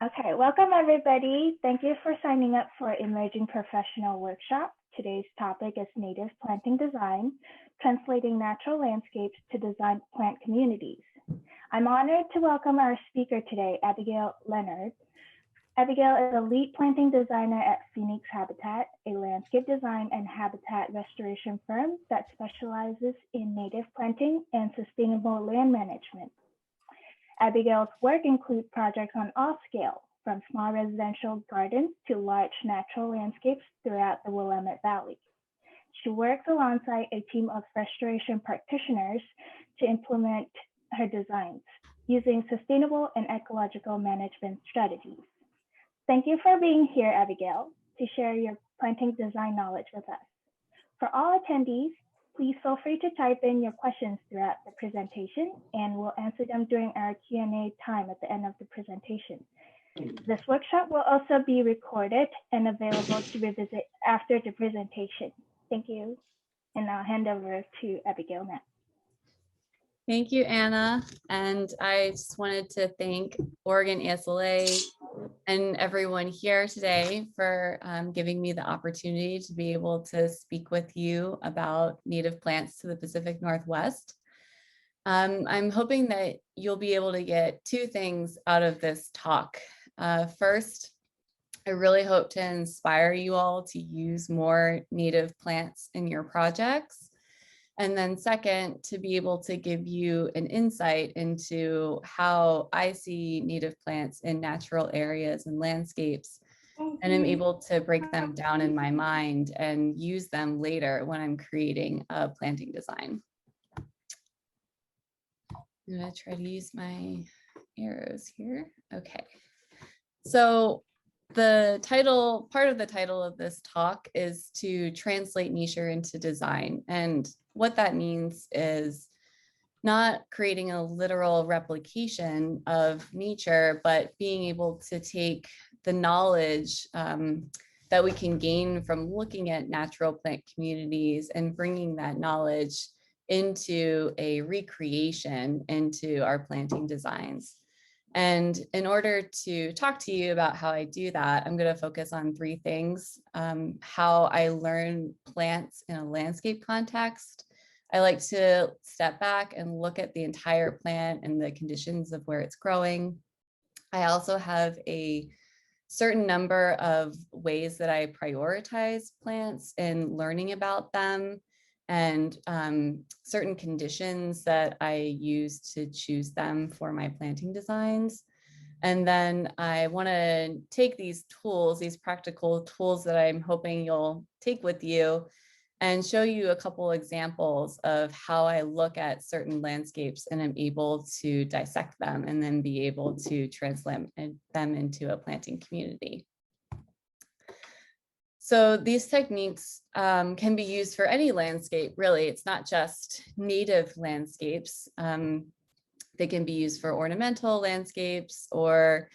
Okay, welcome everybody. Thank you for signing up for Emerging Professional Workshop. Today's topic is native planting design, translating natural landscapes to design plant communities. I'm honored to welcome our speaker today, Abigail Leonard. Abigail is a lead planting designer at Phoenix Habitat, a landscape design and habitat restoration firm that specializes in native planting and sustainable land management. Abigail's work includes projects on all scales, from small residential gardens to large natural landscapes throughout the Willamette Valley. She works alongside a team of restoration practitioners to implement her designs using sustainable and ecological management strategies. Thank you for being here, Abigail, to share your planting design knowledge with us. For all attendees, please feel free to type in your questions throughout the presentation, and we'll answer them during our Q&A time at the end of the presentation. This workshop will also be recorded and available to revisit after the presentation. Thank you. And I'll hand over to Abigail now. Thank you, Anna. And I just wanted to thank Oregon ASLA and everyone here today for giving me the opportunity to be able to speak with you about native plants to the Pacific Northwest. I'm hoping that you'll be able to get two things out of this talk. First, I really hope to inspire you all to use more native plants in your projects. And then second, to be able to give you an insight into how I see native plants in natural areas and landscapes, and I'm able to break them down in my mind and use them later when I'm creating a planting design. I'm going to try to use my arrows here. Okay. So the title, part of the title of this talk is to translate nature into design. And what that means is not creating a literal replication of nature, but being able to take the knowledge that we can gain from looking at natural plant communities and bringing that knowledge into a recreation into our planting designs. And in order to talk to you about how I do that, I'm going to focus on three things. How I learn plants in a landscape context. I like to step back and look at the entire plant and the conditions of where it's growing. I also have a certain number of ways that I prioritize plants in learning about them, and certain conditions that I use to choose them for my planting designs. And then I want to take these tools, these practical tools that I'm hoping you'll take with you, and show you a couple examples of how I look at certain landscapes and am able to dissect them and then be able to translate them into a planting community. So these techniques can be used for any landscape, really. It's not just native landscapes. They can be used for ornamental landscapes or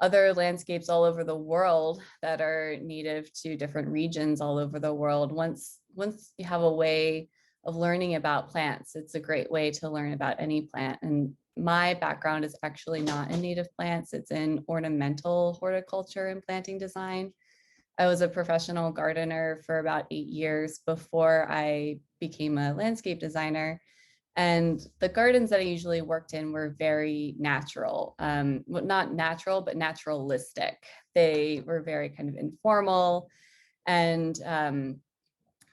other landscapes all over the world that are native to different regions all over the world. Once you have a way of learning about plants, it's a great way to learn about any plant. And my background is actually not in native plants. It's in ornamental horticulture and planting design. I was a professional gardener for about 8 years before I became a landscape designer. And the gardens that I usually worked in were very natural, not natural, but naturalistic. They were very kind of informal and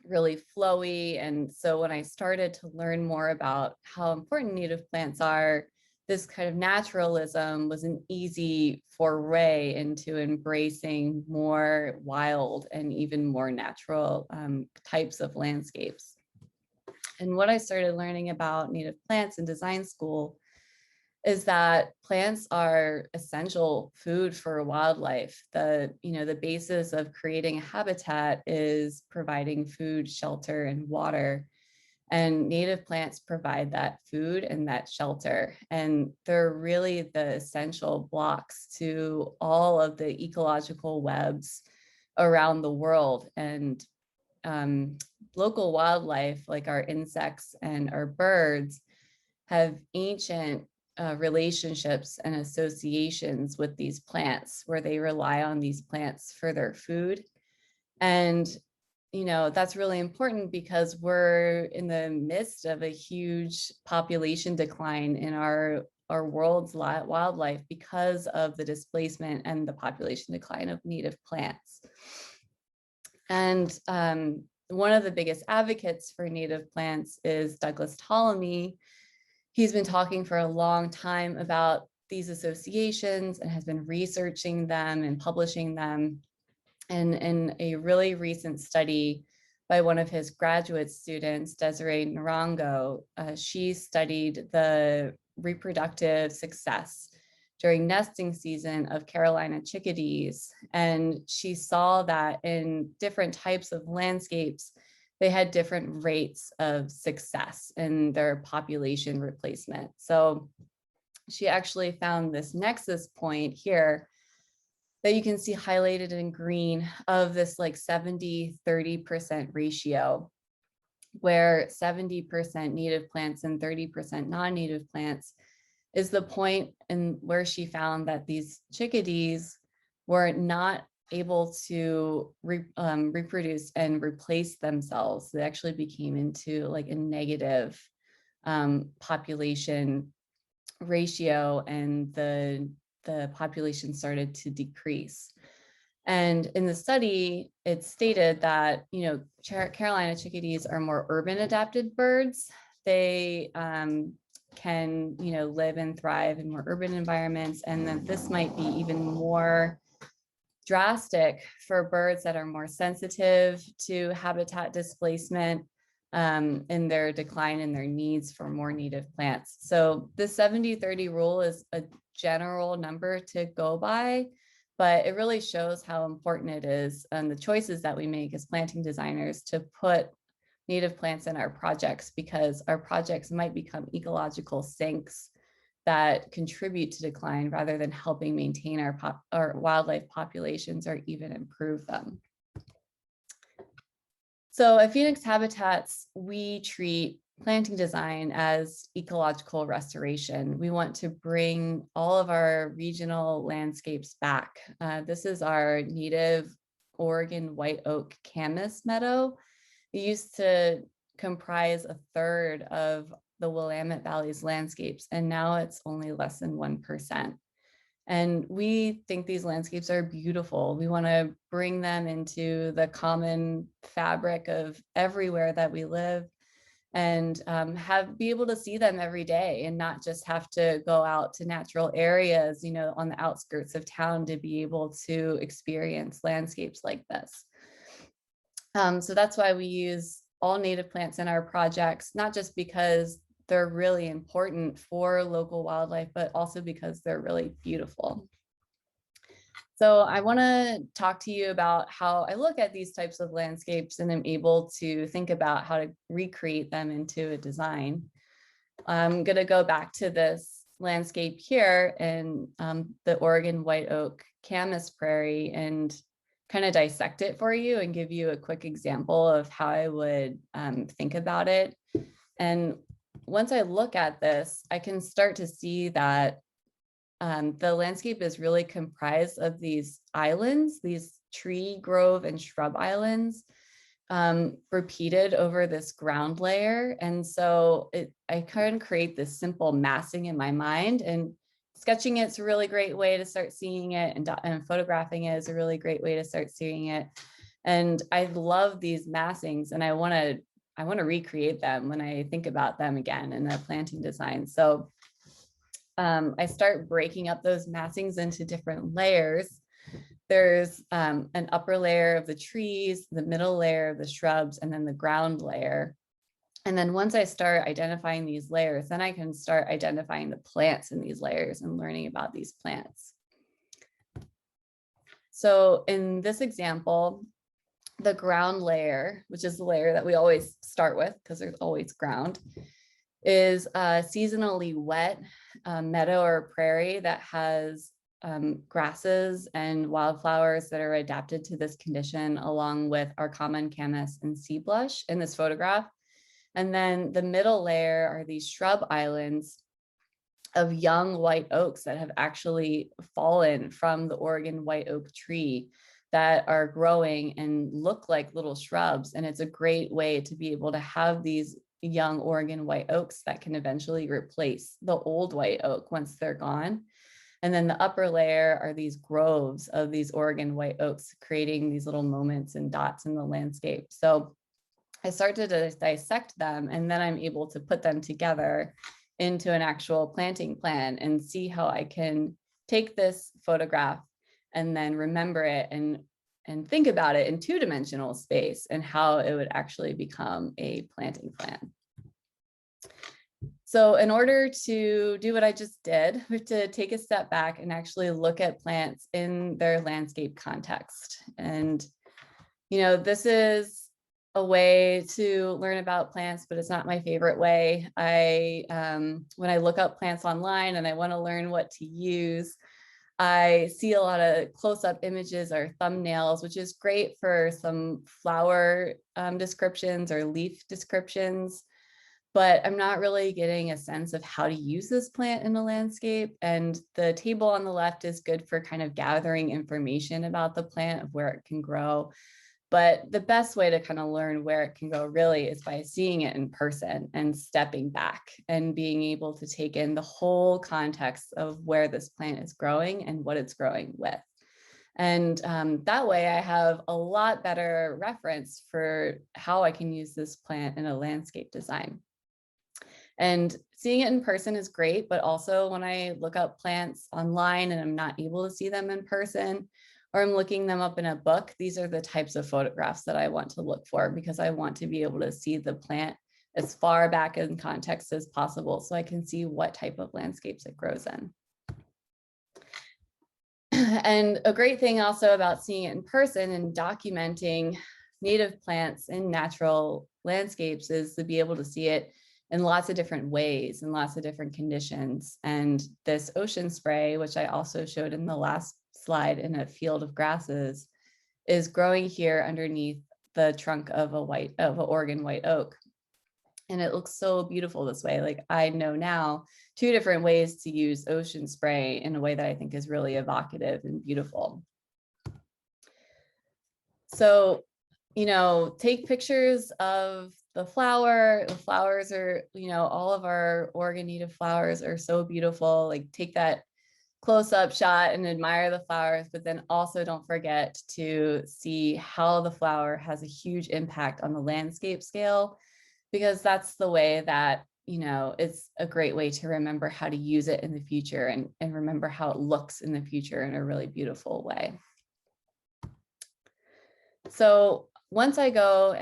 really flowy. And so when I started to learn more about how important native plants are, this kind of naturalism was an easy foray into embracing more wild and even more natural types of landscapes. And what I started learning about native plants in design school is that plants are essential food for wildlife. The basis of creating a habitat is providing food, shelter, and water. And native plants provide that food and that shelter. And they're really the essential blocks to all of the ecological webs around the world. And local wildlife, like our insects and our birds, have ancient relationships and associations with these plants, where they rely on these plants for their food. And that's really important because we're in the midst of a huge population decline in our world's wildlife because of the displacement and the population decline of native plants. And one of the biggest advocates for native plants is Douglas Ptolemy. He's been talking for a long time about these associations and has been researching them and publishing them. And in a really recent study by one of his graduate students, Desiree Narango, she studied the reproductive success during nesting season of Carolina chickadees. And she saw that in different types of landscapes, they had different rates of success in their population replacement. So she actually found this nexus point here that you can see highlighted in green of this like 70-30% ratio, where 70% native plants and 30% non-native plants is the point in where she found that these chickadees were not able to reproduce and replace themselves. They actually became into like a negative population ratio, and the population started to decrease. And in the study, it stated that, Carolina chickadees are more urban adapted birds. They can, live and thrive in more urban environments. And that this might be even more drastic for birds that are more sensitive to habitat displacement in their decline in their needs for more native plants. So the 70-30 rule is a general number to go by, but it really shows how important it is and the choices that we make as planting designers to put native plants in our projects, because our projects might become ecological sinks that contribute to decline rather than helping maintain our wildlife populations or even improve them. So at Phoenix Habitats, we treat planting design as ecological restoration. We want to bring all of our regional landscapes back. This is our native Oregon white oak camas meadow. It used to comprise 1/3 of the Willamette Valley's landscapes, and now it's only less than 1%. And we think these landscapes are beautiful. We want to bring them into the common fabric of everywhere that we live, and be able to see them every day, and not just have to go out to natural areas, on the outskirts of town to be able to experience landscapes like this. So that's why we use all native plants in our projects, not just because they're really important for local wildlife, but also because they're really beautiful. So I want to talk to you about how I look at these types of landscapes and am able to think about how to recreate them into a design. I'm going to go back to this landscape here in the Oregon white oak camas prairie and kind of dissect it for you and give you a quick example of how I would think about it. And once I look at this, I can start to see that the landscape is really comprised of these islands, these tree, grove, and shrub islands repeated over this ground layer. And so I kind of create this simple massing in my mind, and sketching it's a really great way to start seeing it, and photographing it is a really great way to start seeing it. And I love these massings, and I want to recreate them when I think about them again in a planting design. So I start breaking up those massings into different layers. There's an upper layer of the trees, the middle layer of the shrubs, and then the ground layer. And then once I start identifying these layers, then I can start identifying the plants in these layers and learning about these plants. So in this example, the ground layer, which is the layer that we always start with because there's always ground, is a seasonally wet meadow or prairie that has grasses and wildflowers that are adapted to this condition, along with our common camas and sea blush in this photograph. And then the middle layer are these shrub islands of young white oaks that have actually fallen from the Oregon white oak tree that are growing and look like little shrubs. And it's a great way to be able to have these young Oregon white oaks that can eventually replace the old white oak once they're gone. And then the upper layer are these groves of these Oregon white oaks, creating these little moments and dots in the landscape. So I started to dissect them, and then I'm able to put them together into an actual planting plan and see how I can take this photograph and then remember it and think about it in two-dimensional space and how it would actually become a planting plan. So in order to do what I just did, we have to take a step back and actually look at plants in their landscape context. And, you know, this is a way to learn about plants, but it's not my favorite way. When I look up plants online and I want to learn what to use, I see a lot of close-up images or thumbnails, which is great for some flower descriptions or leaf descriptions, but I'm not really getting a sense of how to use this plant in a landscape. And the table on the left is good for kind of gathering information about the plant, of where it can grow. But the best way to kind of learn where it can go really is by seeing it in person and stepping back and being able to take in the whole context of where this plant is growing and what it's growing with. And that way I have a lot better reference for how I can use this plant in a landscape design. And seeing it in person is great, but also when I look up plants online and I'm not able to see them in person, or I'm looking them up in a book, these are the types of photographs that I want to look for, because I want to be able to see the plant as far back in context as possible so I can see what type of landscapes it grows in. And a great thing also about seeing it in person and documenting native plants in natural landscapes is to be able to see it in lots of different ways and lots of different conditions. And this ocean spray, which I also showed in the last slide in a field of grasses, is growing here underneath the trunk of an Oregon white oak. And it looks so beautiful this way. Like, I know now 2 different ways to use ocean spray in a way that I think is really evocative and beautiful. So, you know, take pictures of the flower. The flowers are, you know, all of our Oregon native flowers are so beautiful. Like, take that close-up shot and admire the flowers, but then also don't forget to see how the flower has a huge impact on the landscape scale, because that's the way that, you know, it's a great way to remember how to use it in the future and remember how it looks in the future in a really beautiful way. So once I go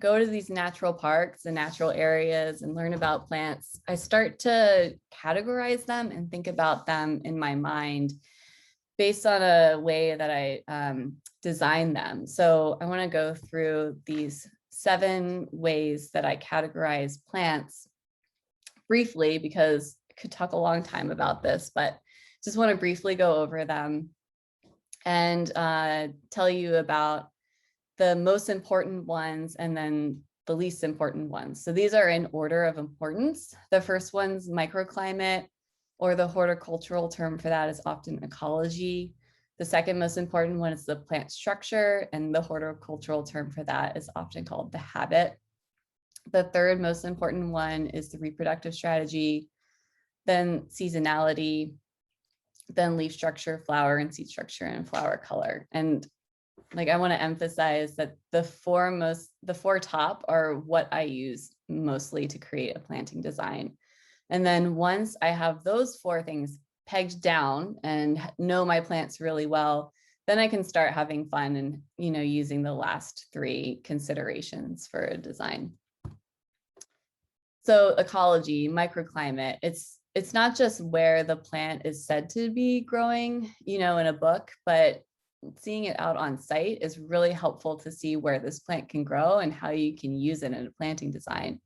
to these natural parks and natural areas and learn about plants, I start to categorize them and think about them in my mind based on a way that I design them. So I want to go through these 7 ways that I categorize plants briefly, because I could talk a long time about this, but just want to briefly go over them and tell you about the most important ones and then the least important ones. So these are in order of importance. The first one's microclimate, or the horticultural term for that is often ecology. The second most important one is the plant structure, and the horticultural term for that is often called the habit. The third most important one is the reproductive strategy, then seasonality, then leaf structure, flower and seed structure, and flower color. And like, I want to emphasize that the 4 top are what I use mostly to create a planting design. And then once I have those 4 things pegged down and know my plants really well, then I can start having fun and, you know, using the last 3 considerations for a design. So ecology, microclimate, it's not just where the plant is said to be growing, you know, in a book, but seeing it out on site is really helpful to see where this plant can grow and how you can use it in a planting design.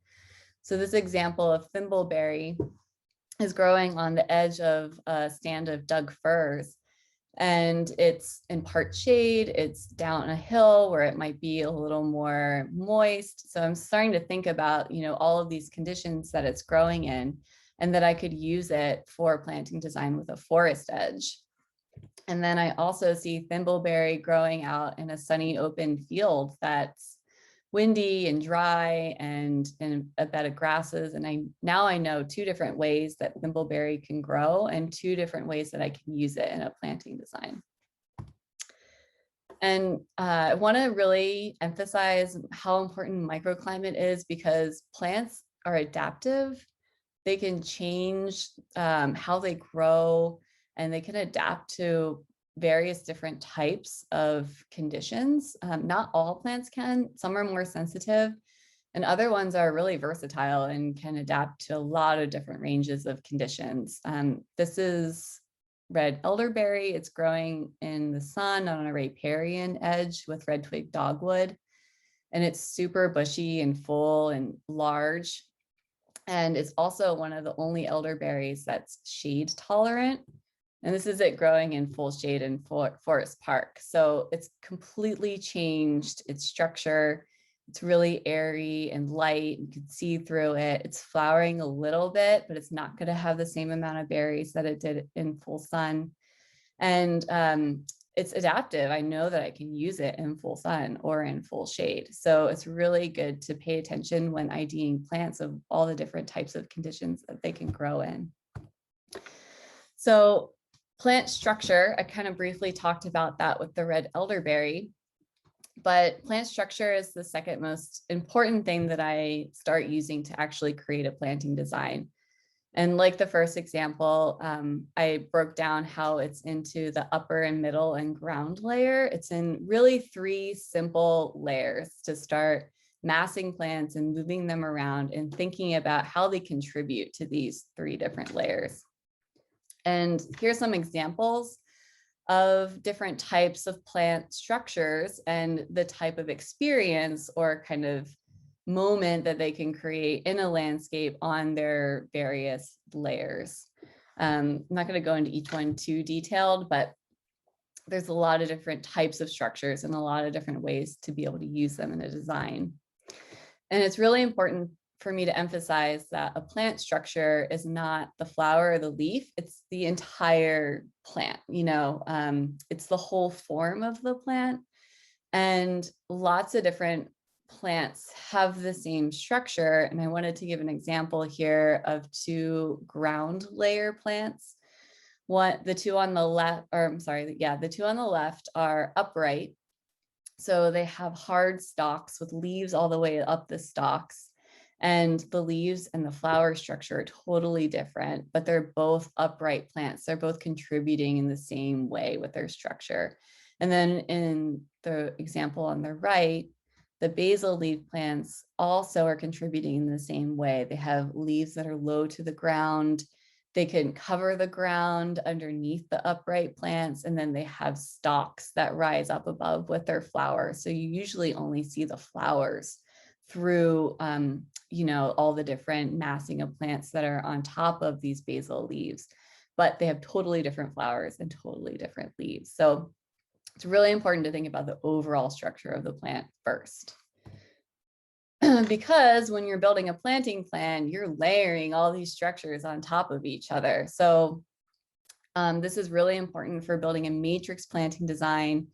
So this example of thimbleberry is growing on the edge of a stand of Doug firs, and it's in part shade, it's down a hill where it might be a little more moist. So I'm starting to think about, you know, all of these conditions that it's growing in and that I could use it for planting design with a forest edge. And then I also see thimbleberry growing out in a sunny open field that's windy and dry and a bed of grasses. And now I know 2 different ways that thimbleberry can grow and 2 different ways that I can use it in a planting design. And I want to really emphasize how important microclimate is, because plants are adaptive. They can change how they grow, and they can adapt to various different types of conditions. Not all plants can. Some are more sensitive, and other ones are really versatile and can adapt to a lot of different ranges of conditions. This is red elderberry. It's growing in the sun on a riparian edge with red twig dogwood, and it's super bushy and full and large. And it's also one of the only elderberries that's shade tolerant. And this is it growing in full shade in Forest Park. So it's completely changed its structure. It's really airy and light. You can see through it. It's flowering a little bit, but it's not going to have the same amount of berries that it did in full sun. And it's adaptive. I know that I can use it in full sun or in full shade. So it's really good to pay attention when IDing plants of all the different types of conditions that they can grow in. So plant structure, I kind of briefly talked about that with the red elderberry, but plant structure is the second most important thing that I start using to actually create a planting design. And like the first example, I broke down how it's into the upper and middle and ground layer. It's in really 3 simple layers to start massing plants and moving them around and thinking about how they contribute to these 3 different layers. And here's some examples of different types of plant structures and the type of experience or kind of moment that they can create in a landscape on their various layers. I'm not going to go into each one too detailed, but there's a lot of different types of structures and a lot of different ways to be able to use them in a design. And it's really important for me to emphasize that a plant structure is not the flower or the leaf, it's the entire plant. It's the whole form of the plant. And lots of different plants have the same structure. And I wanted to give an example here of 2 ground layer plants. The 2 on the left, the 2 on the left are upright. So they have hard stalks with leaves all the way up the stalks. And the leaves and the flower structure are totally different, but they're both upright plants. They're both contributing in the same way with their structure. And then in the example on the right, the basal leaf plants also are contributing in the same way. They have leaves that are low to the ground. They can cover the ground underneath the upright plants, and then they have stalks that rise up above with their flowers. So you usually only see the flowers through all the different massing of plants that are on top of these basal leaves, but they have totally different flowers and totally different leaves. So it's really important to think about the overall structure of the plant first. Because when you're building a planting plan, you're layering all these structures on top of each other. So this is really important for building a matrix planting design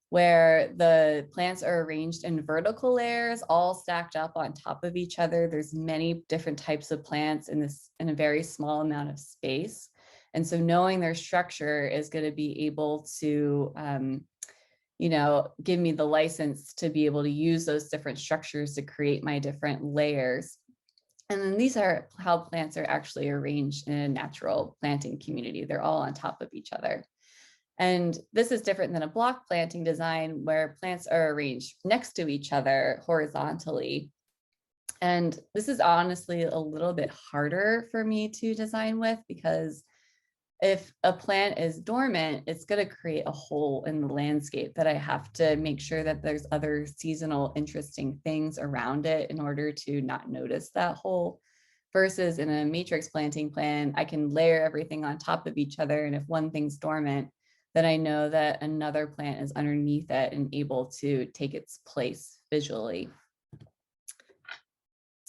where the plants are arranged in vertical layers, all stacked up on top of each other. There's many different types of plants in a very small amount of space. And so knowing their structure is going to be able to, give me the license to be able to use those different structures to create my different layers. And then these are how plants are actually arranged in a natural planting community. They're all on top of each other. And this is different than a block planting design where plants are arranged next to each other horizontally. And this is honestly a little bit harder for me to design with, because if a plant is dormant, it's going to create a hole in the landscape that I have to make sure that there's other seasonal interesting things around it in order to not notice that hole. Versus in a matrix planting plan, I can layer everything on top of each other. And if one thing's dormant, then I know that another plant is underneath it and able to take its place visually.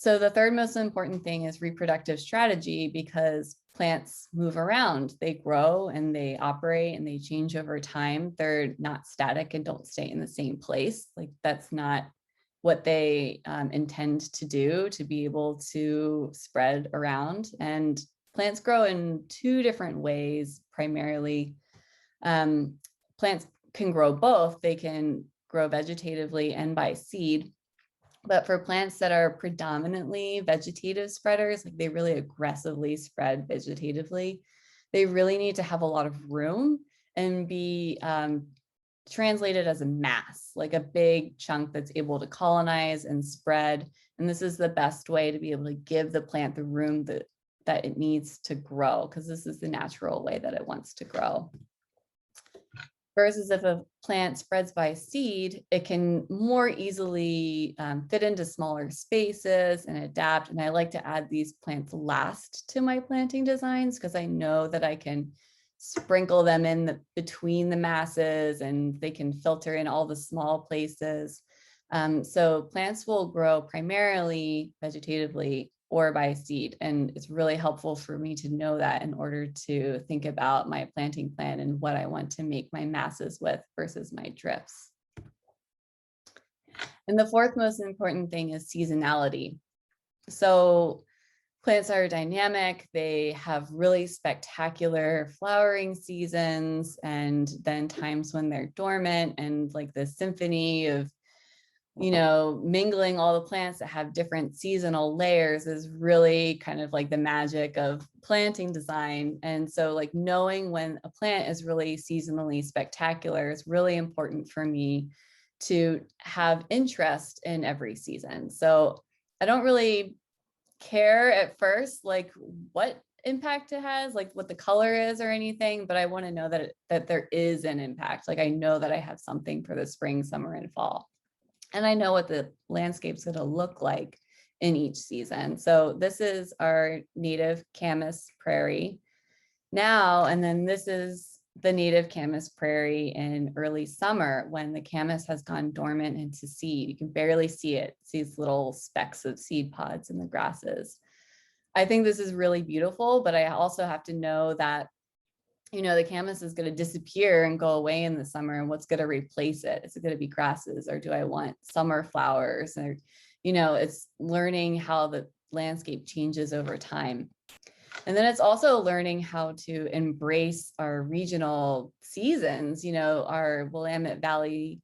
So the third most important thing is reproductive strategy, because plants move around, they grow and they operate and they change over time. They're not static and don't stay in the same place. Like that's not what they intend to do, to be able to spread around. And plants grow in two different ways, primarily. Plants can grow both. They can grow vegetatively and by seed. But for plants that are predominantly vegetative spreaders, like they really aggressively spread vegetatively, they really need to have a lot of room and be translated as a mass, like a big chunk that's able to colonize and spread. And this is the best way to be able to give the plant the room that it needs to grow, because this is the natural way that it wants to grow. Versus if a plant spreads by seed, it can more easily fit into smaller spaces and adapt. And I like to add these plants last to my planting designs, because I know that I can sprinkle them in between the masses and they can filter in all the small places. So plants will grow primarily vegetatively or by seed. And it's really helpful for me to know that in order to think about my planting plan and what I want to make my masses with versus my drifts. And the fourth most important thing is seasonality. So plants are dynamic. They have really spectacular flowering seasons and then times when they're dormant, and like the symphony of mingling all the plants that have different seasonal layers is really kind of like the magic of planting design. And so like knowing when a plant is really seasonally spectacular is really important for me to have interest in every season. So I don't really care at first, like what impact it has, like what the color is or anything, but I want to know that there is an impact. Like I know that I have something for the spring, summer, and fall. And I know what the landscape's going to look like in each season. So this is our native camas prairie now, and then this is the native camas prairie in early summer when the camas has gone dormant into seed. You can barely see it. It's these little specks of seed pods in the grasses. I think this is really beautiful, but I also have to know that the camas is going to disappear and go away in the summer, and what's going to replace it? Is it going to be grasses, or do I want summer flowers? Or, it's learning how the landscape changes over time. And then it's also learning how to embrace our regional seasons. Our Willamette Valley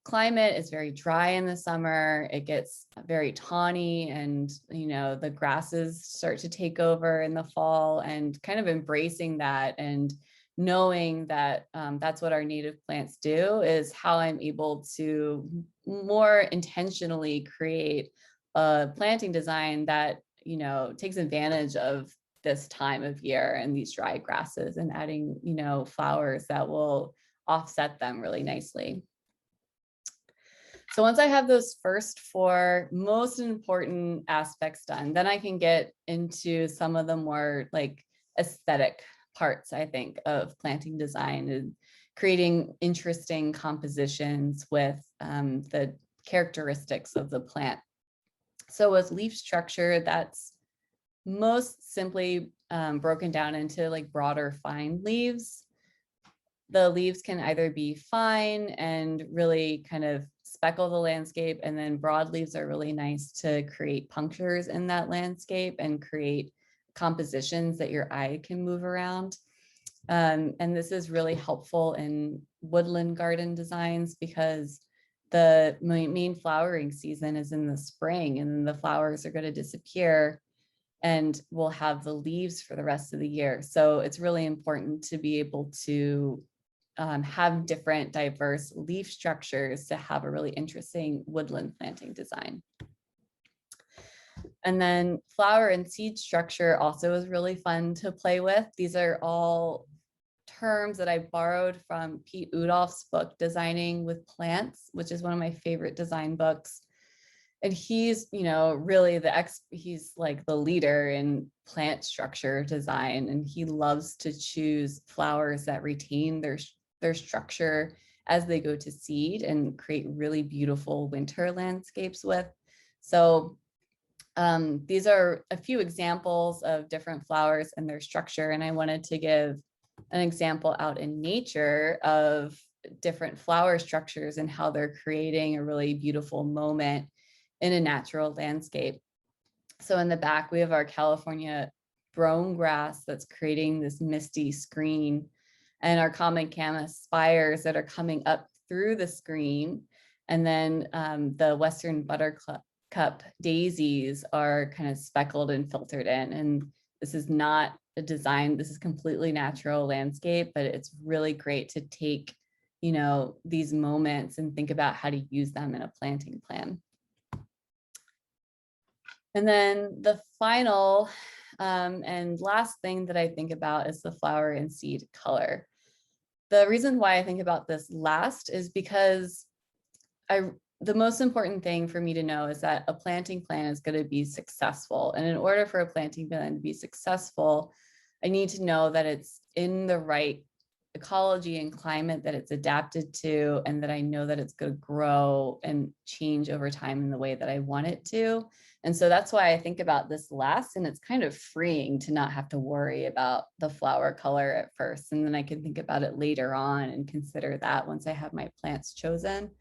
climate is very dry in the summer. It gets very tawny, and the grasses start to take over in the fall, and kind of embracing that and knowing that that's what our native plants do is how I'm able to more intentionally create a planting design that takes advantage of this time of year and these dry grasses, and adding flowers that will offset them really nicely. So once I have those first four most important aspects done, then I can get into some of the more like aesthetic parts, I think, of planting design and creating interesting compositions with the characteristics of the plant. So with leaf structure, that's most simply broken down into like broader fine leaves. The leaves can either be fine and really kind of speckle the landscape, and then broad leaves are really nice to create punctures in that landscape and create compositions that your eye can move around. And this is really helpful in woodland garden designs because the main flowering season is in the spring, and the flowers are going to disappear and we'll have the leaves for the rest of the year. So it's really important to be able to have different diverse leaf structures to have a really interesting woodland planting design. And then flower and seed structure also is really fun to play with. These are all terms that I borrowed from Pete Udolph's book, Designing with Plants, which is one of my favorite design books. And he's, really he's like the leader in plant structure design, and he loves to choose flowers that retain their structure as they go to seed and create really beautiful winter landscapes with. So These are a few examples of different flowers and their structure, and I wanted to give an example out in nature of different flower structures and how they're creating a really beautiful moment in a natural landscape. So in the back, we have our California brome grass that's creating this misty screen, and our common camas spires that are coming up through the screen. And then the Western buttercup daisies are kind of speckled and filtered in. And this is not a design, this is completely natural landscape, but it's really great to take, you know, these moments and think about how to use them in a planting plan. And then the final and last thing that I think about is the flower and seed color. The reason why I think about this last is because the most important thing for me to know is that a planting plan is going to be successful. And in order for a planting plan to be successful, I need to know that it's in the right ecology and climate that it's adapted to, and that I know that it's going to grow and change over time in the way that I want it to. And so that's why I think about this last, and it's kind of freeing to not have to worry about the flower color at first. And then I can think about it later on and consider that once I have my plants chosen.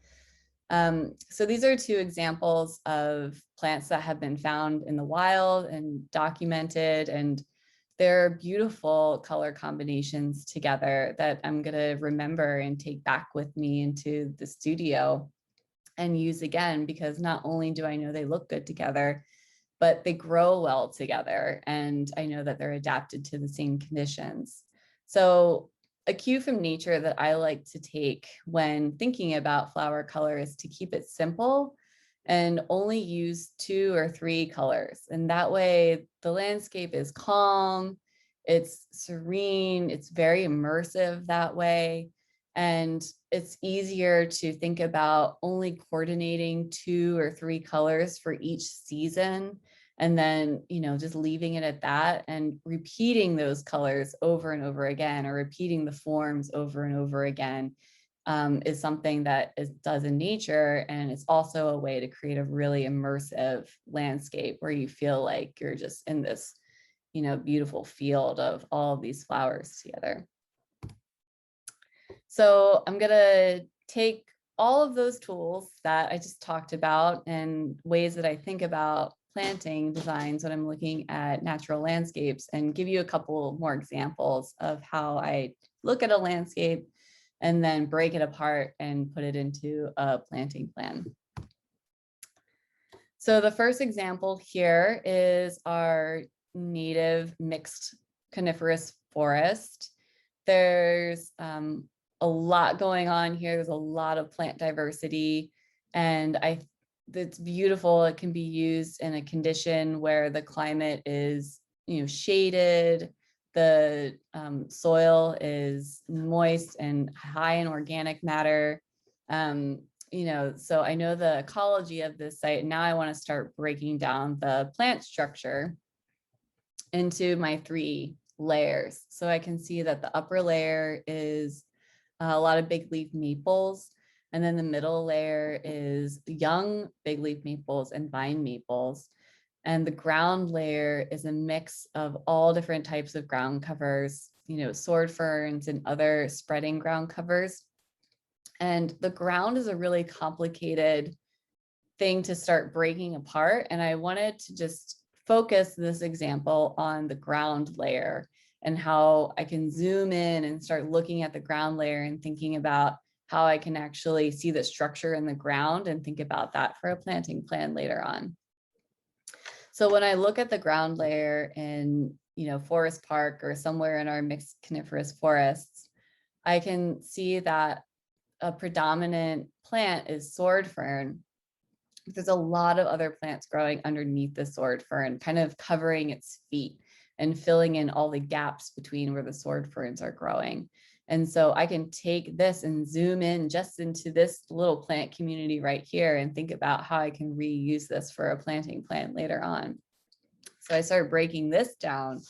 So these are two examples of plants that have been found in the wild and documented, and they're beautiful color combinations together that I'm going to remember and take back with me into the studio and use again, because not only do I know they look good together, but they grow well together. And I know that they're adapted to the same conditions. So a cue from nature that I like to take when thinking about flower color is to keep it simple and only use 2 or 3 colors. And that way the landscape is calm, it's serene, it's very immersive that way. And it's easier to think about only coordinating 2 or 3 colors for each season. And then, you know, just leaving it at that and repeating those colors over and over again, or repeating the forms over and over again, is something that does in nature. And it's also a way to create a really immersive landscape where you feel like you're just in this, you know, beautiful field of all of these flowers together. So I'm gonna take all of those tools that I just talked about and ways that I think about planting designs when I'm looking at natural landscapes, and give you a couple more examples of how I look at a landscape and then break it apart and put it into a planting plan. So the first example here is our native mixed coniferous forest. There's a lot going on here. There's a lot of plant diversity, and it's beautiful. It can be used in a condition where the climate is, you know, shaded, the soil is moist and high in organic matter. You know, so I know the ecology of this site. Now I want to start breaking down the plant structure into my 3 layers. So I can see that the upper layer is a lot of big leaf maples. And then the middle layer is young big leaf maples and vine maples. And the ground layer is a mix of all different types of ground covers, you know, sword ferns and other spreading ground covers. And the ground is a really complicated thing to start breaking apart. And I wanted to just focus this example on the ground layer and how I can zoom in and start looking at the ground layer and thinking about how I can actually see the structure in the ground and think about that for a planting plan later on. So when I look at the ground layer in, you know, Forest Park or somewhere in our mixed coniferous forests, I can see that a predominant plant is sword fern. There's a lot of other plants growing underneath the sword fern, kind of covering its feet and filling in all the gaps between where the sword ferns are growing. And so I can take this and zoom in just into this little plant community right here and think about how I can reuse this for a planting plan later on. So I start breaking this down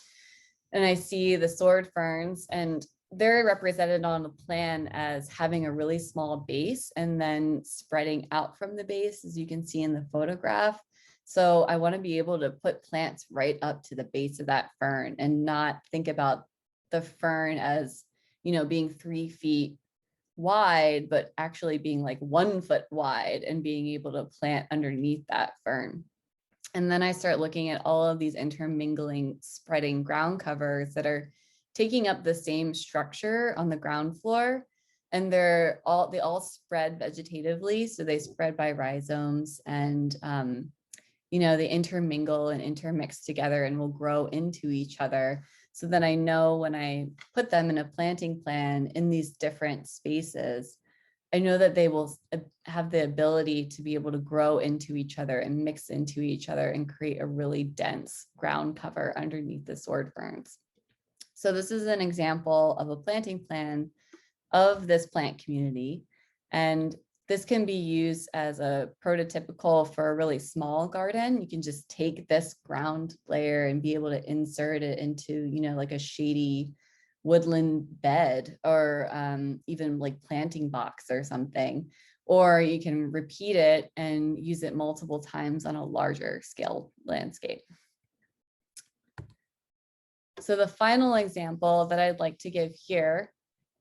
and I see the sword ferns, and they're represented on the plan as having a really small base and then spreading out from the base, as you can see in the photograph. So I want to be able to put plants right up to the base of that fern and not think about the fern as, being 3 feet wide, but actually being like 1 foot wide and being able to plant underneath that fern. And then I start looking at all of these intermingling, spreading ground covers that are taking up the same structure on the ground floor. And they all spread vegetatively. So they spread by rhizomes, and they intermingle and intermix together and will grow into each other. So that I know when I put them in a planting plan in these different spaces, I know that they will have the ability to be able to grow into each other and mix into each other and create a really dense ground cover underneath the sword ferns. So this is an example of a planting plan of this plant community. And this can be used as a prototypical for a really small garden. You can just take this ground layer and be able to insert it into, like a shady woodland bed, or even like planting box or something. Or you can repeat it and use it multiple times on a larger scale landscape. So the final example that I'd like to give here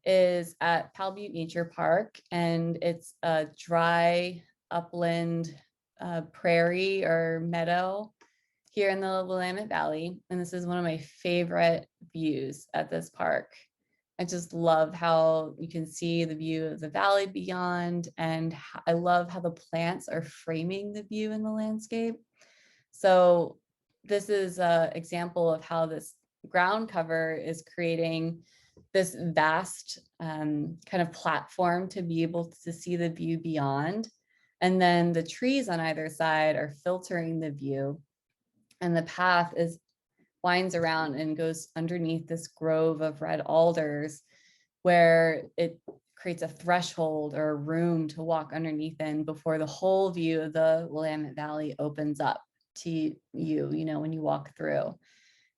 is at Powell Butte Nature Park, and it's a dry upland prairie or meadow here in the Willamette Valley. And this is one of my favorite views at this park. I just love how you can see the view of the valley beyond, and I love how the plants are framing the view in the landscape. So this is an example of how this ground cover is creating this vast kind of platform to be able to see the view beyond. And then the trees on either side are filtering the view. And the path winds around and goes underneath this grove of red alders, where it creates a threshold or a room to walk underneath in before the whole view of the Willamette Valley opens up to you, when you walk through.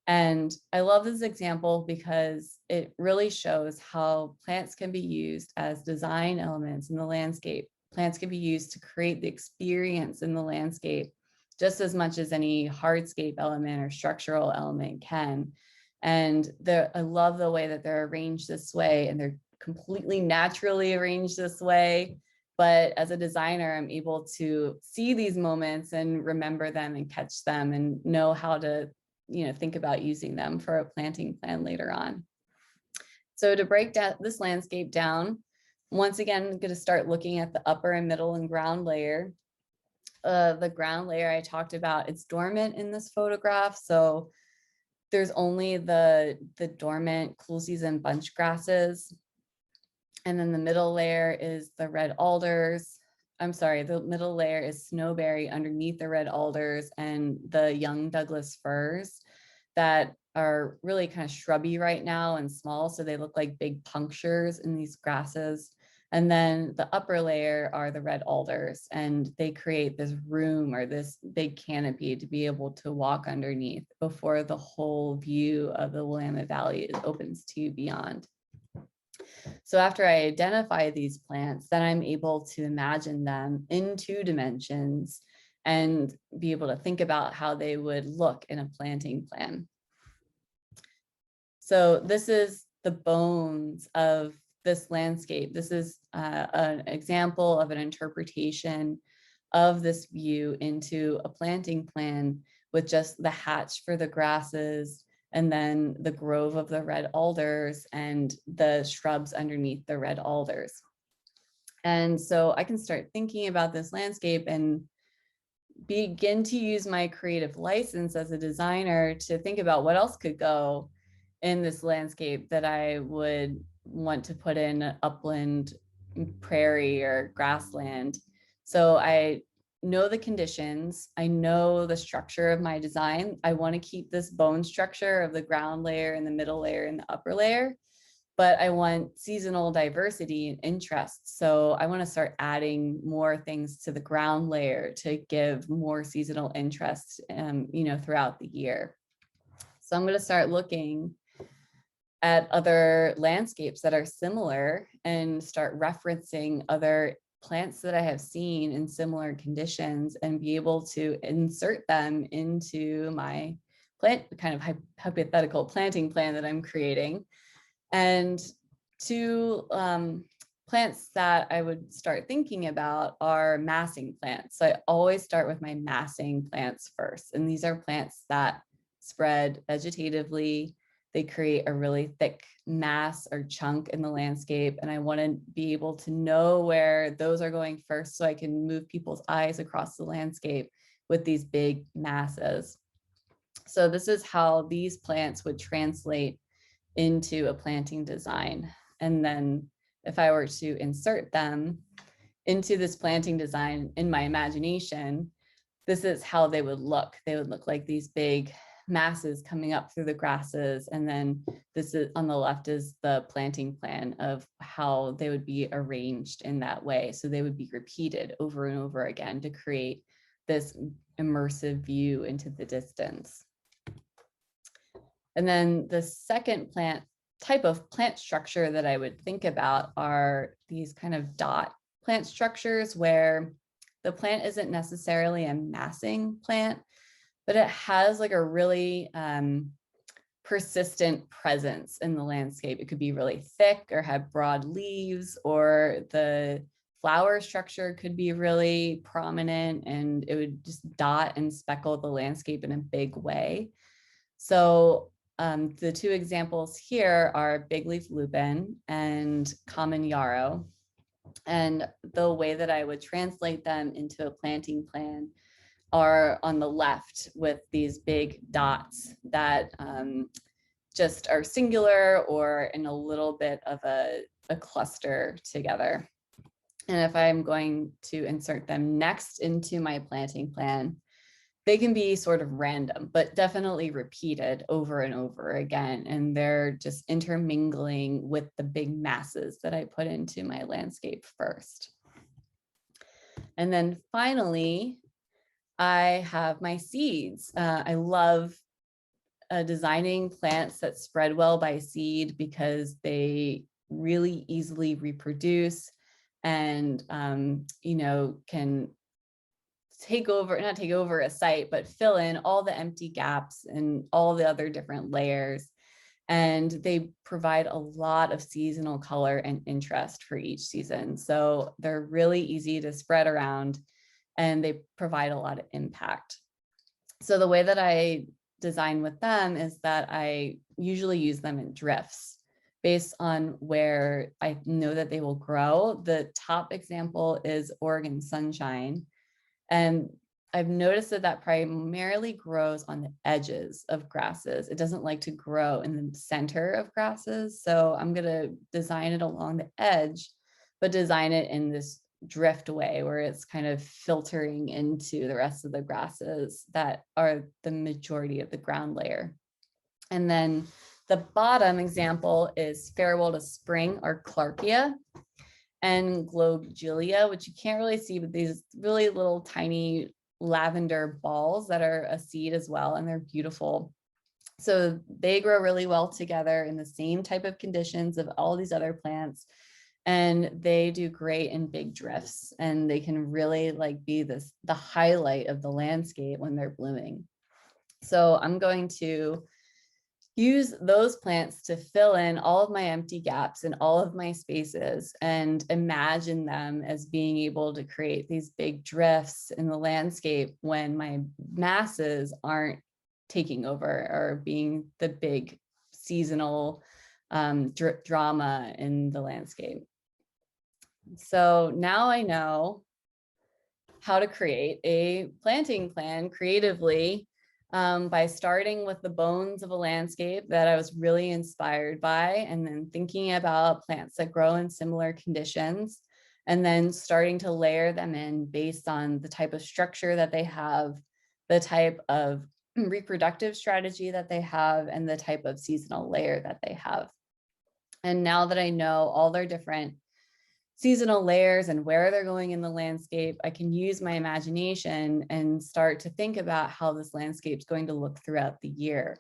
And I love this example because it really shows how plants can be used as design elements in the landscape. Plants can be used to create the experience in the landscape just as much as any hardscape element or structural element can. And I love the way that they're arranged this way, and they're completely naturally arranged this way. But as a designer, I'm able to see these moments and remember them and catch them and know how to think about using them for a planting plan later on. So to break down this landscape down, once again, I'm going to start looking at the upper and middle and ground layer. The ground layer I talked about, it's dormant in this photograph. So there's only the dormant cool season bunch grasses. And then the middle layer is the red alders. I'm sorry, the middle layer is snowberry underneath the red alders and the young Douglas firs that are really kind of shrubby right now and small. So they look like big punctures in these grasses. And then the upper layer are the red alders, and they create this room or this big canopy to be able to walk underneath before the whole view of the Willamette Valley opens to you beyond. So after I identify these plants, then I'm able to imagine them in 2 dimensions and be able to think about how they would look in a planting plan. So this is the bones of this landscape. This is an example of an interpretation of this view into a planting plan with just the hatch for the grasses, and then the grove of the red alders and the shrubs underneath the red alders. And so I can start thinking about this landscape and begin to use my creative license as a designer to think about what else could go in this landscape that I would want to put in upland, prairie, or grassland. So I know the conditions, I know the structure of my design. I want to keep this bone structure of the ground layer and the middle layer and the upper layer, but I want seasonal diversity and interest. So I want to start adding more things to the ground layer to give more seasonal interest, throughout the year. So I'm going to start looking at other landscapes that are similar and start referencing other plants that I have seen in similar conditions and be able to insert them into my kind of hypothetical planting plan that I'm creating. And two plants that I would start thinking about are massing plants. So I always start with my massing plants first. And these are plants that spread vegetatively. They create a really thick mass or chunk in the landscape. And I want to be able to know where those are going first so I can move people's eyes across the landscape with these big masses. So this is how these plants would translate into a planting design. And then if I were to insert them into this planting design in my imagination, this is how they would look. They would look like these big masses coming up through the grasses. And then this is on the left is the planting plan of how they would be arranged in that way. So they would be repeated over and over again to create this immersive view into the distance. And then the second type of plant structure that I would think about are these kind of dot plant structures where the plant isn't necessarily a massing plant, but it has like a really persistent presence in the landscape. It could be really thick or have broad leaves, or the flower structure could be really prominent and it would just dot and speckle the landscape in a big way. So the two examples here are big leaf lupin and common yarrow. And the way that I would translate them into a planting plan are on the left with these big dots that just are singular or in a little bit of a cluster together. And if I'm going to insert them next into my planting plan, they can be sort of random, but definitely repeated over and over again. And they're just intermingling with the big masses that I put into my landscape first. And then finally, I have my seeds. I love designing plants that spread well by seed because they really easily reproduce and, can not take over a site, but fill in all the empty gaps and all the other different layers. And they provide a lot of seasonal color and interest for each season. So they're really easy to spread around and they provide a lot of impact. So the way that I design with them is that I usually use them in drifts based on where I know that they will grow. The top example is Oregon Sunshine. And I've noticed that primarily grows on the edges of grasses. It doesn't like to grow in the center of grasses. So I'm going to design it along the edge, but design it in this drift way where it's kind of filtering into the rest of the grasses that are the majority of the ground layer. And then the bottom example is Farewell to Spring or Clarkia and Globegelia, which you can't really see, but these really little tiny lavender balls that are a seed as well, and they're beautiful. So they grow really well together in the same type of conditions of all these other plants, and they do great in big drifts, and they can really like be the highlight of the landscape when they're blooming. So I'm going to use those plants to fill in all of my empty gaps in all of my spaces and imagine them as being able to create these big drifts in the landscape when my masses aren't taking over or being the big seasonal drama in the landscape. So now I know how to create a planting plan creatively by starting with the bones of a landscape that I was really inspired by, and then thinking about plants that grow in similar conditions, and then starting to layer them in based on the type of structure that they have, the type of reproductive strategy that they have, and the type of seasonal layer that they have. And now that I know all their different seasonal layers and where they're going in the landscape, I can use my imagination and start to think about how this landscape is going to look throughout the year.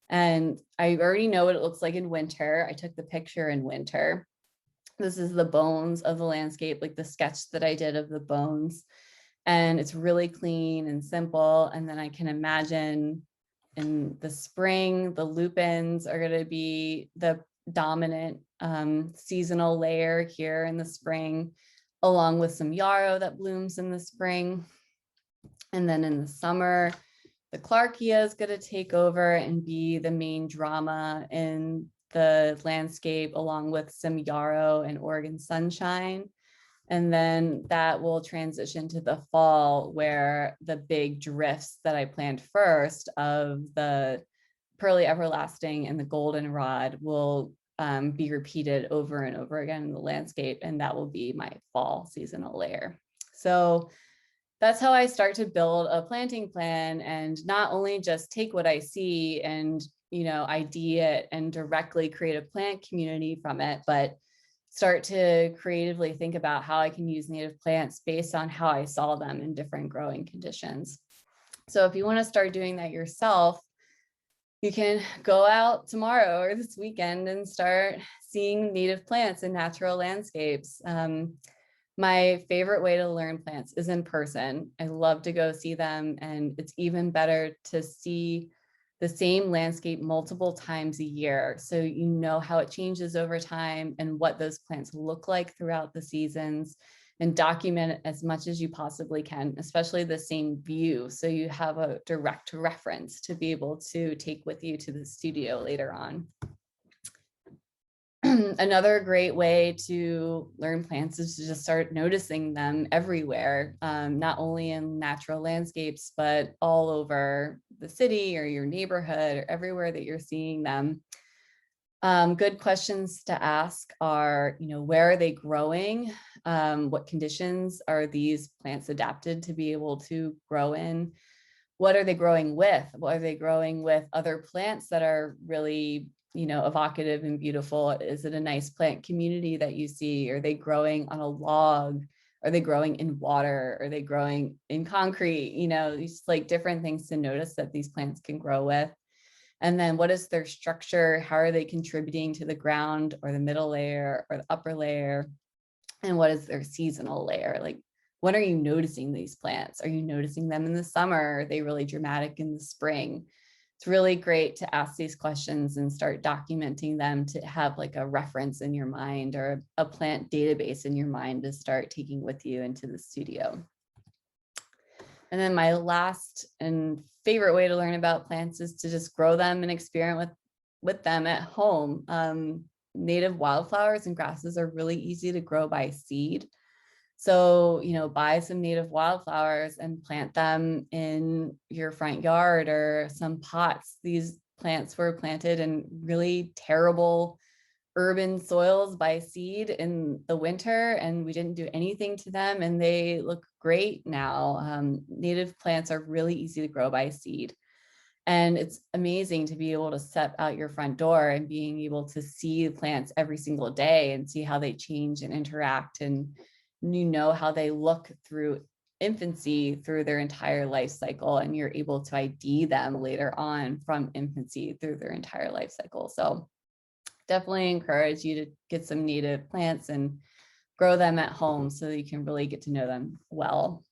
And I already know what it looks like in winter. I took the picture in winter, This is the bones of the landscape, like the sketch that I did of the bones. And it's really clean and simple. And then I can imagine in the spring, the lupins are going to be the dominant seasonal layer here in the spring, along with some yarrow that blooms in the spring. And then in the summer, the Clarkia is going to take over and be the main drama in the landscape, along with some yarrow and Oregon sunshine. And then that will transition to the fall, where the big drifts that I planned first of the pearly everlasting and the goldenrod will be repeated over and over again in the landscape. And that will be my fall seasonal layer. So that's how I start to build a planting plan, and not only just take what I see and, ID it and directly create a plant community from it, but start to creatively think about how I can use native plants based on how I saw them in different growing conditions. So if you want to start doing that yourself, you can go out tomorrow or this weekend and start seeing native plants in natural landscapes. My favorite way to learn plants is in person. I love to go see them, and it's even better to see the same landscape multiple times a year, so you know how it changes over time and what those plants look like throughout the seasons, and document it as much as you possibly can, especially the same view, so you have a direct reference to be able to take with you to the studio later on. Another great way to learn plants is to just start noticing them everywhere, not only in natural landscapes, but all over the city or your neighborhood or everywhere that you're seeing them. Good questions to ask are, where are they growing? What conditions are these plants adapted to be able to grow in? What are they growing with? What are they growing with other plants that are really evocative and beautiful? Is it a nice plant community that you see? Are they growing on a log? Are they growing in water? Are they growing in concrete? Just like different things to notice that these plants can grow with. And then what is their structure? How are they contributing to the ground or the middle layer or the upper layer? And what is their seasonal layer? Like, when are you noticing these plants? Are you noticing them in the summer? Are they really dramatic in the spring? It's really great to ask these questions and start documenting them to have like a reference in your mind or a plant database in your mind to start taking with you into the studio. And then my last and favorite way to learn about plants is to just grow them and experiment with them at home. Native wildflowers and grasses are really easy to grow by seed. So, buy some native wildflowers and plant them in your front yard or some pots. These plants were planted in really terrible urban soils by seed in the winter, and we didn't do anything to them, and they look great now. Native plants are really easy to grow by seed. And it's amazing to be able to step out your front door and being able to see plants every single day and see how they change and interact, and how they look through infancy through their entire life cycle, and you're able to ID them later on from infancy through their entire life cycle. So definitely encourage you to get some native plants and grow them at home so that you can really get to know them well.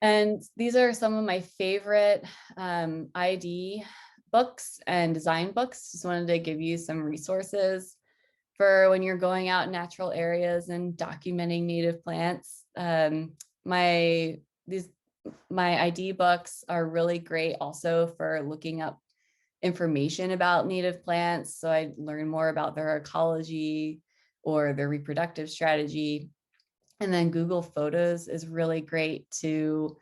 And these are some of my favorite ID books and design books. Just wanted to give you some resources for when you're going out in natural areas and documenting native plants. My ID books are really great also for looking up information about native plants. So I learn more about their ecology or their reproductive strategy. And then Google Photos is really great to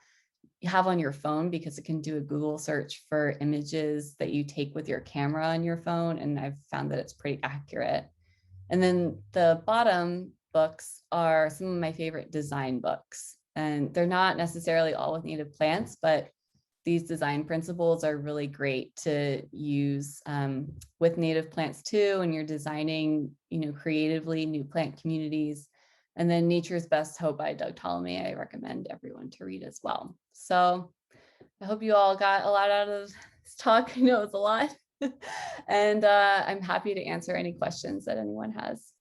have on your phone because it can do a Google search for images that you take with your camera on your phone. And I've found that it's pretty accurate. And then the bottom books are some of my favorite design books. And they're not necessarily all with native plants, but these design principles are really great to use with native plants too. And you're designing, creatively new plant communities. And then Nature's Best Hope by Doug Ptolemy, I recommend everyone to read as well. So I hope you all got a lot out of this talk. I know it's a lot. And I'm happy to answer any questions that anyone has.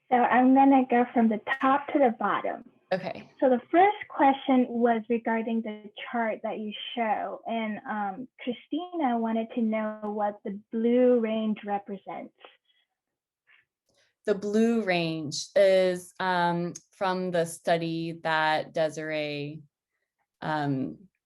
So I'm gonna go from the top to the bottom. Okay. So the first question was regarding the chart that you show, and Christina wanted to know what the blue range represents. The blue range is from the study that Desiree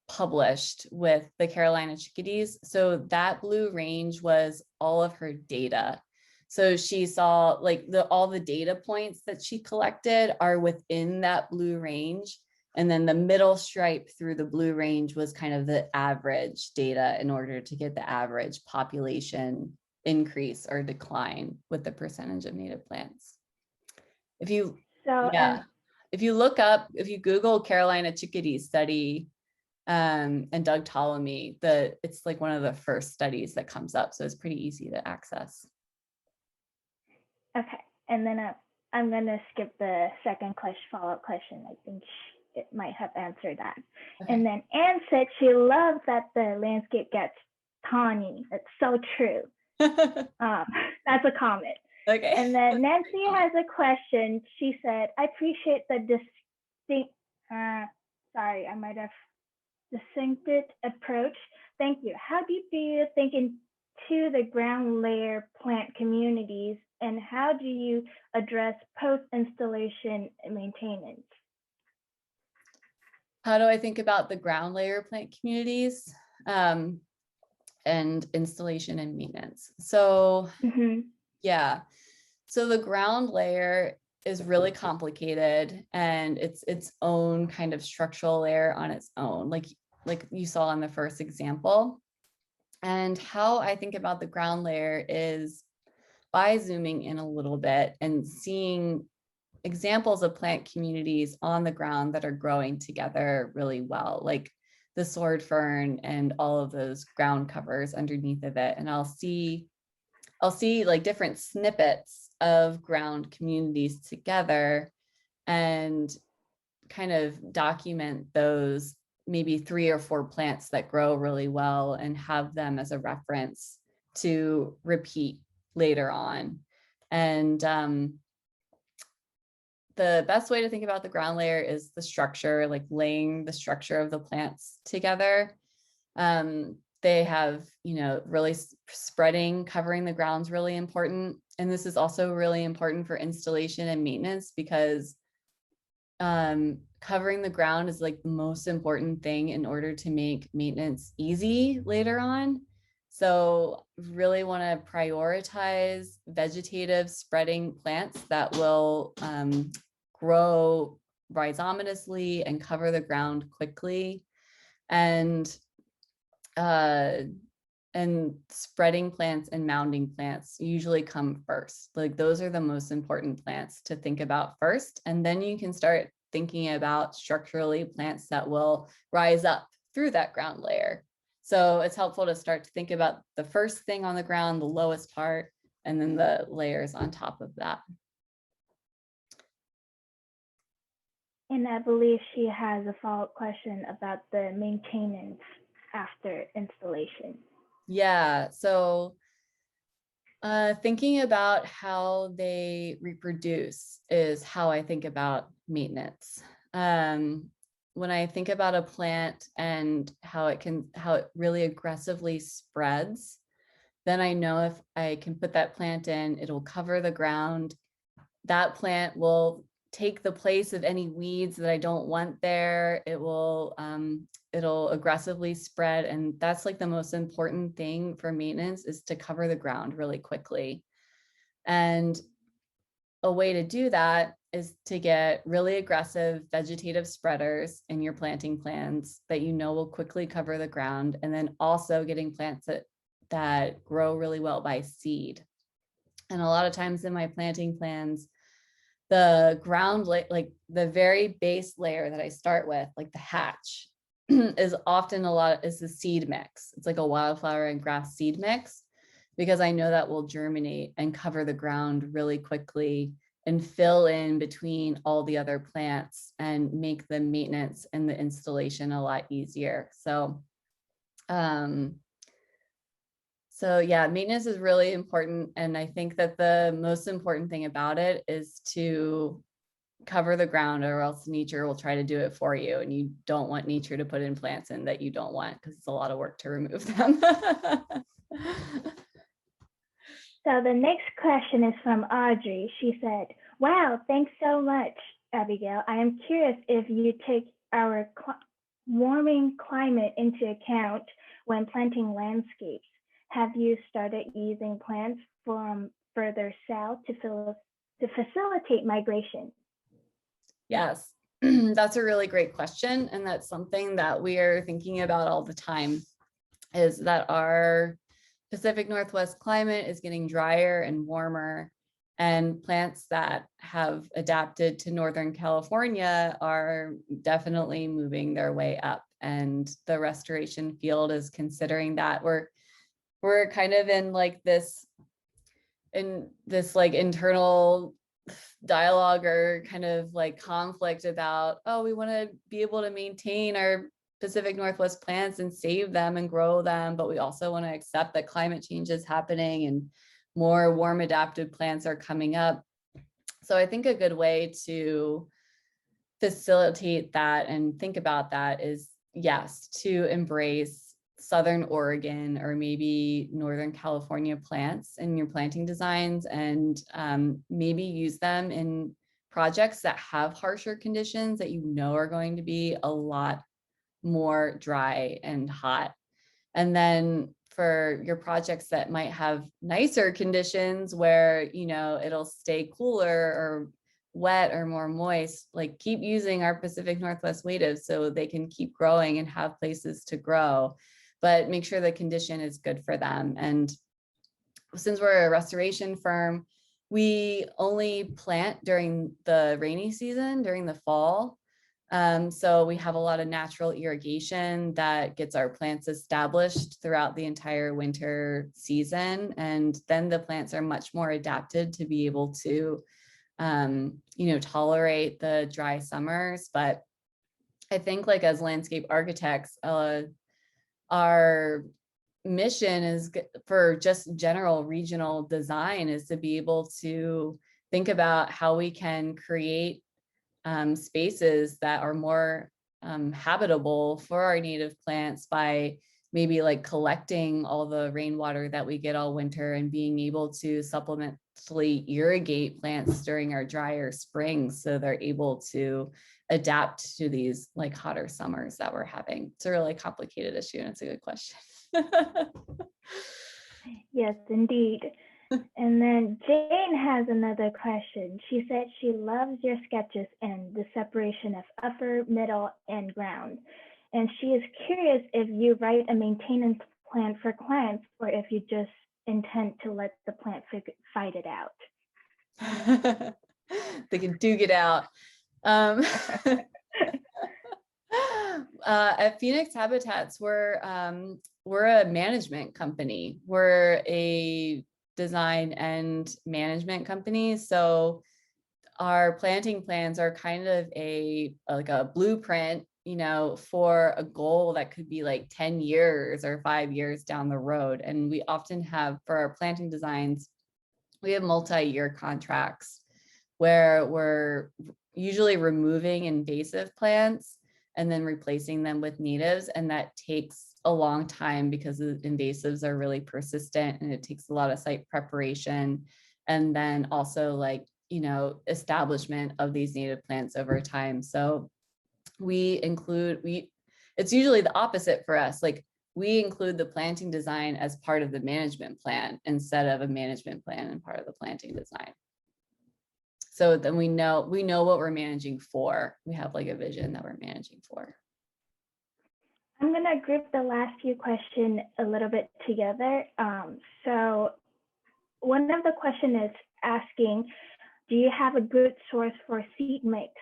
published with the Carolina chickadees. So that blue range was all of her data. So she saw like all the data points that she collected are within that blue range. And then the middle stripe through the blue range was kind of the average data in order to get the average population increase or decline with the percentage of native plants. If you, if you look up, if you Google Carolina chickadee study and Doug Ptolemy, it's like one of the first studies that comes up. So it's pretty easy to access. Okay, and then I'm gonna skip the second follow-up question. I think it might have answered that. Okay. And then Anne said she loves that the landscape gets tawny. That's so true. That's a comment. Okay. And then Nancy has a question. She said, I appreciate the distinctive approach. Thank you. How deep do you think into the ground layer plant communities, and how do you address post-installation maintenance? How do I think about the ground layer plant communities and installation and maintenance? So yeah, so the ground layer is really complicated, and it's its own kind of structural layer on its own, like you saw in the first example. And how I think about the ground layer is by zooming in a little bit and seeing examples of plant communities on the ground that are growing together really well, like the sword fern and all of those ground covers underneath of it. And I'll see like different snippets of ground communities together and kind of document those maybe 3 or 4 plants that grow really well and have them as a reference to repeat later on. And the best way to think about the ground layer is the structure, like laying the structure of the plants together. They have, really spreading, covering the ground's really important. And this is also really important for installation and maintenance, because covering the ground is like the most important thing in order to make maintenance easy later on. So really want to prioritize vegetative spreading plants that will grow rhizomatously and cover the ground quickly. And spreading plants and mounding plants usually come first. Like those are the most important plants to think about first. And then you can start thinking about structurally plants that will rise up through that ground layer. So it's helpful to start to think about the first thing on the ground, the lowest part, and then the layers on top of that. And I believe she has a follow-up question about the maintenance after installation. Yeah, so thinking about how they reproduce is how I think about maintenance. When I think about a plant and how it really aggressively spreads, then I know if I can put that plant in, it'll cover the ground. That plant will take the place of any weeds that I don't want there. It will it'll aggressively spread, and that's like the most important thing for maintenance, is to cover the ground really quickly. And a way to do that is to get really aggressive vegetative spreaders in your planting plans that will quickly cover the ground, and then also getting plants that grow really well by seed. And a lot of times in my planting plans, the ground, like the very base layer that I start with, like the hatch, is often is the seed mix. It's like a wildflower and grass seed mix, because I know that will germinate and cover the ground really quickly and fill in between all the other plants and make the maintenance and the installation a lot easier. So So yeah, maintenance is really important. And I think that the most important thing about it is to cover the ground, or else nature will try to do it for you. And you don't want nature to put in plants in that you don't want, because it's a lot of work to remove them. So the next question is from Audrey. She said, wow, thanks so much, Abigail. I am curious if you take our warming climate into account when planting landscapes. Have you started using plants from further south to facilitate migration? Yes, that's a really great question. And that's something that we are thinking about all the time, is that our Pacific Northwest climate is getting drier and warmer, and plants that have adapted to Northern California are definitely moving their way up. And the restoration field is considering that. We're kind of in this like internal dialogue, or kind of like conflict about, oh, we want to be able to maintain our Pacific Northwest plants and save them and grow them, but we also want to accept that climate change is happening and more warm adapted plants are coming up. So I think a good way to facilitate that and think about that is, yes, to embrace Southern Oregon or maybe Northern California plants in your planting designs, and maybe use them in projects that have harsher conditions that you know are going to be a lot more dry and hot. And then for your projects that might have nicer conditions where, it'll stay cooler or wet or more moist, like keep using our Pacific Northwest natives so they can keep growing and have places to grow, but make sure the condition is good for them. And since we're a restoration firm, we only plant during the rainy season, during the fall. So we have a lot of natural irrigation that gets our plants established throughout the entire winter season. And then the plants are much more adapted to be able to, tolerate the dry summers. But I think as landscape architects, our mission is for just general regional design is to be able to think about how we can create spaces that are more habitable for our native plants by maybe collecting all the rainwater that we get all winter and being able to supplementally irrigate plants during our drier springs so they're able to adapt to these hotter summers that we're having. It's a really complicated issue, and it's a good question. Yes, indeed. And then Jane has another question. She said she loves your sketches and the separation of upper, middle, and ground. And she is curious if you write a maintenance plan for clients or if you just intend to let the plant fight it out. They can duke it out. At Phoenix Habitats, we're a management company. We're a design and management company. So our planting plans are kind of a blueprint, for a goal that could be 10 years or 5 years down the road. And we often have, for our planting designs, we have multi-year contracts where we're usually removing invasive plants and then replacing them with natives. And that takes a long time because the invasives are really persistent, and it takes a lot of site preparation. And then also establishment of these native plants over time. So it's usually the opposite for us. We include the planting design as part of the management plan instead of a management plan and part of the planting design. So then we know what we're managing for. We have a vision that we're managing for. I'm going to group the last few questions a little bit together. So one of the questions is asking, do you have a good source for seed mix?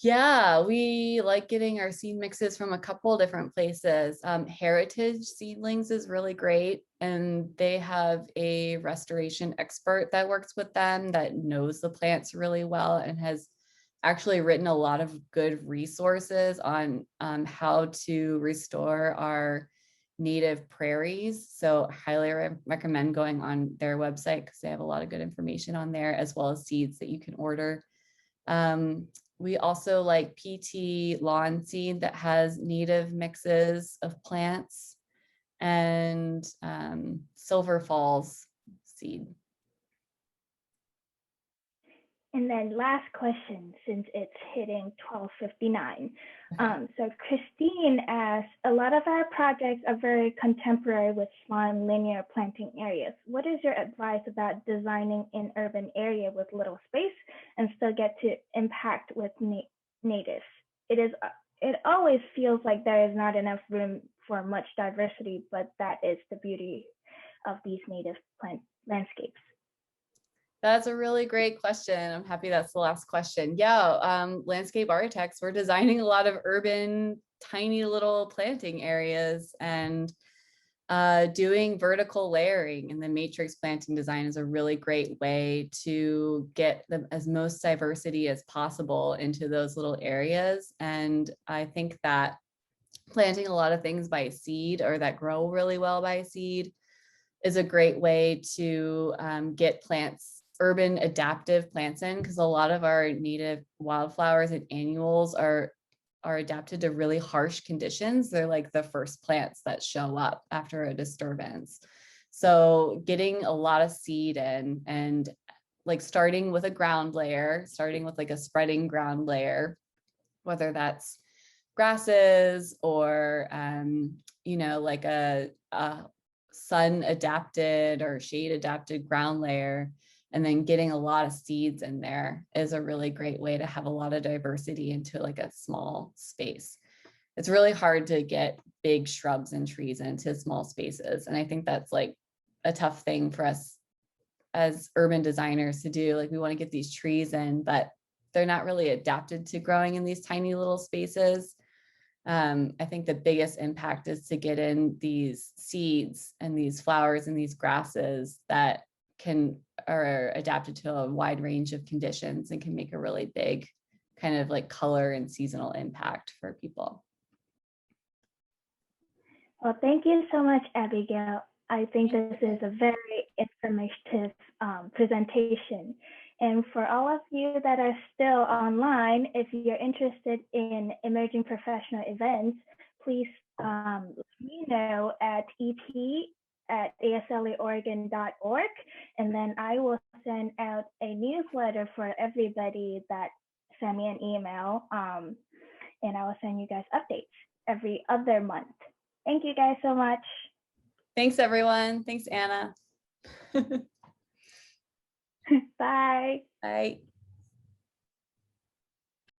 Yeah, we like getting our seed mixes from a couple different places. Heritage Seedlings is really great, and they have a restoration expert that works with them that knows the plants really well and has actually written a lot of good resources on how to restore our native prairies. So highly recommend going on their website because they have a lot of good information on there, as well as seeds that you can order. We also like PT lawn seed that has native mixes of plants, and Silver Falls seed. And then last question, since it's hitting 12:59. So Christine asks, a lot of our projects are very contemporary with small and linear planting areas. What is your advice about designing an urban area with little space and still get to impact with natives? It always feels like there is not enough room for much diversity, but that is the beauty of these native plant landscapes. That's a really great question. I'm happy that's the last question. Yeah, landscape architects, we're designing a lot of urban, tiny little planting areas, and doing vertical layering in the matrix planting design is a really great way to get as most diversity as possible into those little areas. And I think that planting a lot of things by seed, or that grow really well by seed, is a great way to get urban adaptive plants in, because a lot of our native wildflowers and annuals are adapted to really harsh conditions. They're like the first plants that show up after a disturbance. So getting a lot of seed in, and like starting with a ground layer, starting with like a spreading ground layer, whether that's grasses or like a sun adapted or shade adapted ground layer, and then getting a lot of seeds in there is a really great way to have a lot of diversity into like a small space. It's really hard to get big shrubs and trees into small spaces. And I think that's like a tough thing for us as urban designers to do. Like, we want to get these trees in, but they're not really adapted to growing in these tiny little spaces. I think the biggest impact is to get in these seeds and these flowers and these grasses that are adapted to a wide range of conditions and can make a really big kind of like color and seasonal impact for people. Well, thank you so much, Abigail. I think this is a very informative presentation. And for all of you that are still online, if you're interested in emerging professional events, please let me know at ep@aslaoregon.org, and then I will send out a newsletter for everybody that send me an email, and I will send you guys updates every other month. Thank you guys so much. Thanks, everyone. Thanks, Anna. Bye. Bye.